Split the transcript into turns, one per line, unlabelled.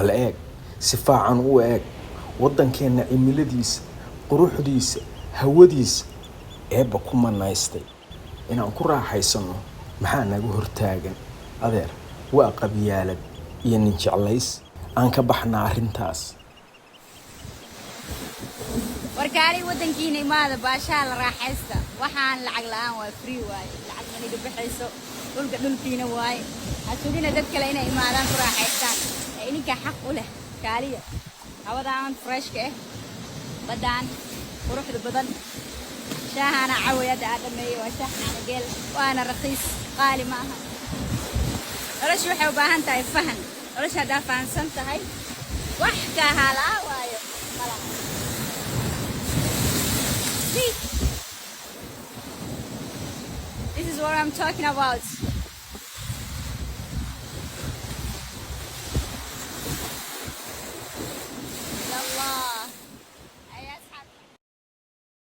bal eeg si fiican u eeg waddankeena cimiladiisa quruxdiisa hawadiisa eebba ku manaystay inaan ku raaxaysano maxaa nagu hortaagan adeer waa qabyaalad iyo nin jeclays aan ka baxnaa arrintaas
warkaali waddankiina imaada baashaa la raaxaysta waxaan lacag la'aan waa free waaye lacag maniga bixayso dhulkiina waaye asugina dad kale inay imaadaan ku raaxaystaan ininka xaq u leh kaaliya hawadaan freshka badaan quruxda badan shaahana cawiyada aadamay waa shaahana geel waana raqiis qaali ma aha noloshu waxay u baahan tahay fahan nolosha hadaa fahansan tahay wax ka halaa waayo malaha This is what I'm talking about.